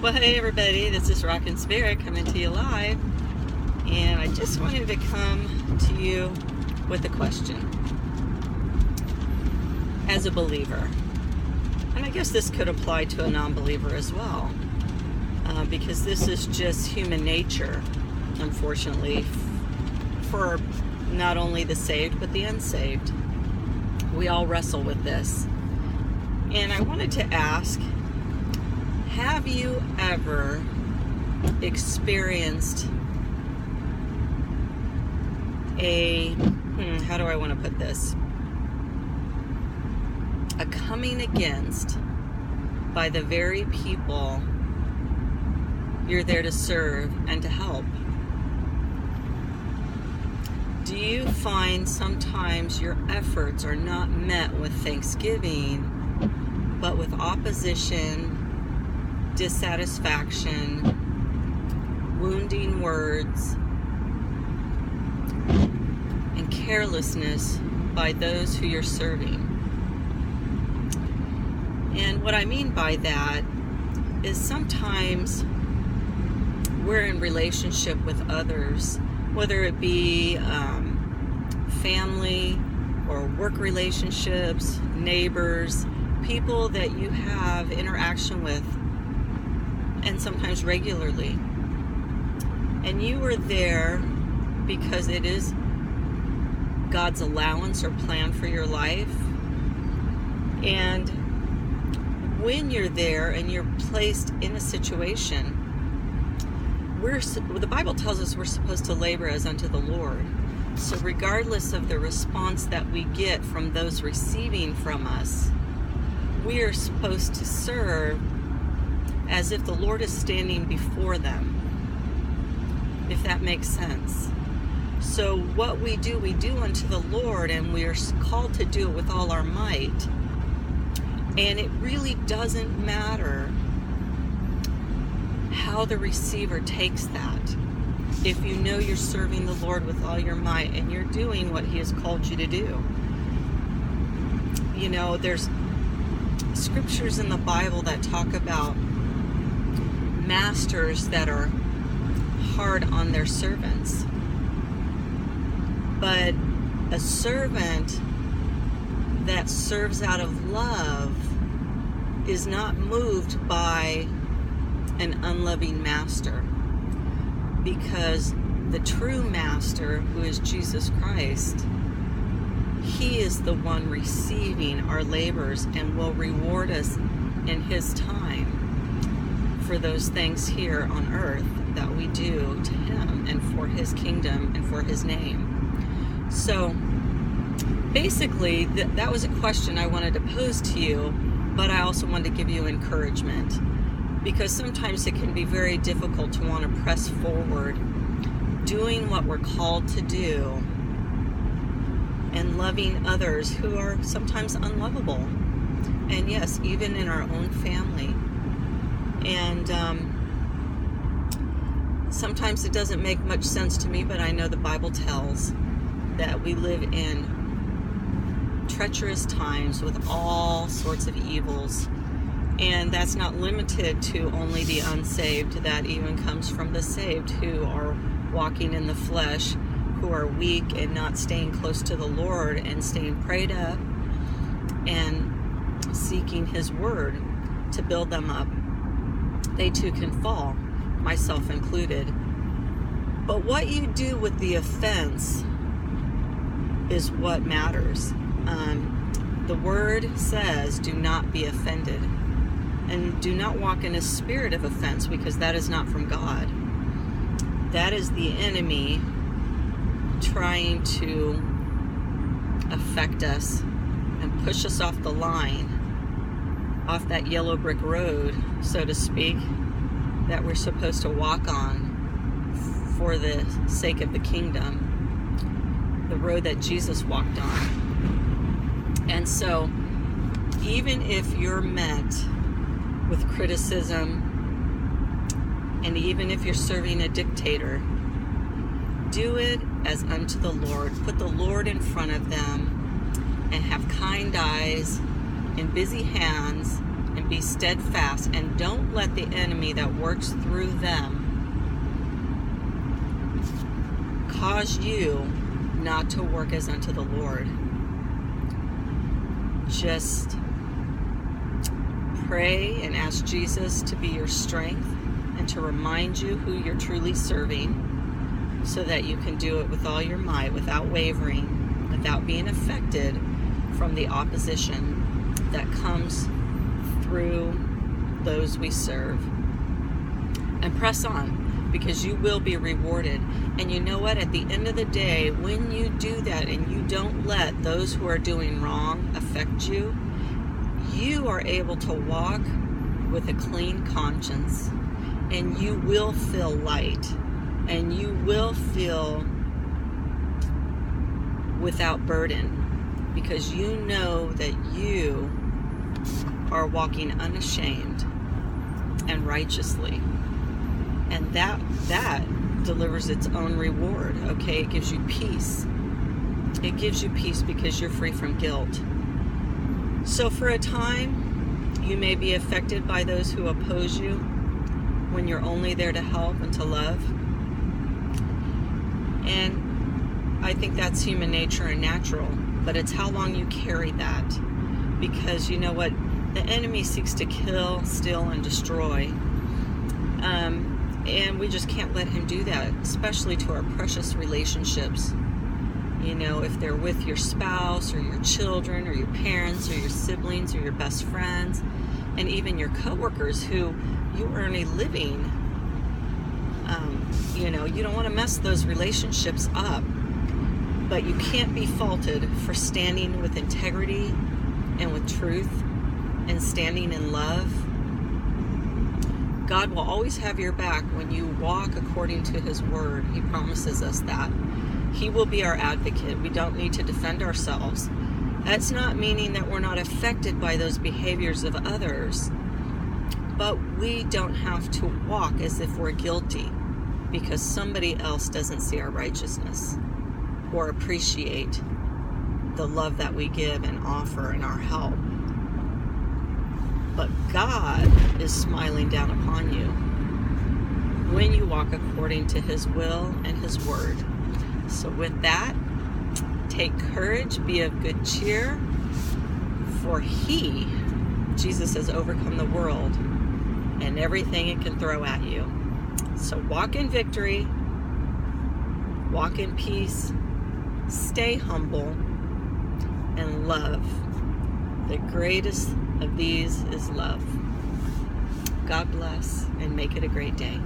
Well, hey everybody, this is Rockin' Spirit coming to you live, and I just wanted to come to you with a question. As a believer, and I guess this could apply to a non-believer as well, because this is just human nature, unfortunately, for not only the saved but the unsaved. We all wrestle with this. And I wanted to ask, have you ever experienced how do I want to put this? A coming against by the very people you're there to serve and to help? Do you find sometimes your efforts are not met with thanksgiving, but with opposition, dissatisfaction, wounding words, and carelessness by those who you're serving? And what I mean by that is sometimes we're in relationship with others, whether it be family or work relationships, neighbors, people that you have interaction with, and sometimes regularly. And you are there because it is God's allowance or plan for your life. And when you're there and you're placed in a situation, the Bible tells us we're supposed to labor as unto the Lord. So regardless of the response that we get from those receiving from us, we are supposed to serve as if the Lord is standing before them, if that makes sense. So what we do unto the Lord, and we are called to do it with all our might. And it really doesn't matter how the receiver takes that. If you know you're serving the Lord with all your might and you're doing what He has called you to do. You know, there's scriptures in the Bible that talk about masters that are hard on their servants. But a servant that serves out of love is not moved by an unloving master, because the true master, who is Jesus Christ, He is the one receiving our labors and will reward us in His time for those things here on earth that we do to Him and for His kingdom and for His name. So basically, that was a question I wanted to pose to you, but I also wanted to give you encouragement, because sometimes it can be very difficult to want to press forward doing what we're called to do and loving others who are sometimes unlovable, and yes, even in our own family. And sometimes it doesn't make much sense to me, but I know the Bible tells that we live in treacherous times with all sorts of evils. And that's not limited to only the unsaved. That even comes from the saved, who are walking in the flesh, who are weak and not staying close to the Lord and staying prayed up and seeking His word to build them up. They too can fall, myself included. But what you do with the offense is what matters. The word says, do not be offended. And do not walk in a spirit of offense, because that is not from God. That is the enemy trying to affect us and push us off the line, off that yellow brick road, so to speak, that we're supposed to walk on for the sake of the kingdom, the road that Jesus walked on. And so, even if you're met with criticism, and even if you're serving a dictator, do it as unto the Lord. Put the Lord in front of them and have kind eyes and busy hands and be steadfast, and don't let the enemy that works through them cause you not to work as unto the Lord. Just pray and ask Jesus to be your strength and to remind you who you're truly serving, so that you can do it with all your might, without wavering, without being affected from the opposition that comes through those we serve. And press on, because you will be rewarded. And you know what? At the end of the day, when you do that and you don't let those who are doing wrong affect you, you are able to walk with a clean conscience, and you will feel light, and you will feel without burden, because you know that you are walking unashamed and righteously. And that delivers its own reward, okay? It gives you peace. It gives you peace because you're free from guilt. So for a time, you may be affected by those who oppose you when you're only there to help and to love. And I think that's human nature and natural, but it's how long you carry that. Because you know what? The enemy seeks to kill, steal, and destroy. And we just can't let him do that, especially to our precious relationships. You know, if they're with your spouse or your children or your parents or your siblings or your best friends, and even your coworkers who you earn a living. You know, you don't want to mess those relationships up, but you can't be faulted for standing with integrity and with truth and standing in love. God will always have your back when you walk according to His word. He promises us that. He will be our advocate. We don't need to defend ourselves. That's not meaning that we're not affected by those behaviors of others, but we don't have to walk as if we're guilty because somebody else doesn't see our righteousness or appreciate the love that we give and offer and our help. But God is smiling down upon you when you walk according to His will and His word. So with that, take courage, be of good cheer, for Jesus has overcome the world and everything it can throw at you. So walk in victory, walk in peace, stay humble, and love. The greatest of these is love. God bless, and make it a great day.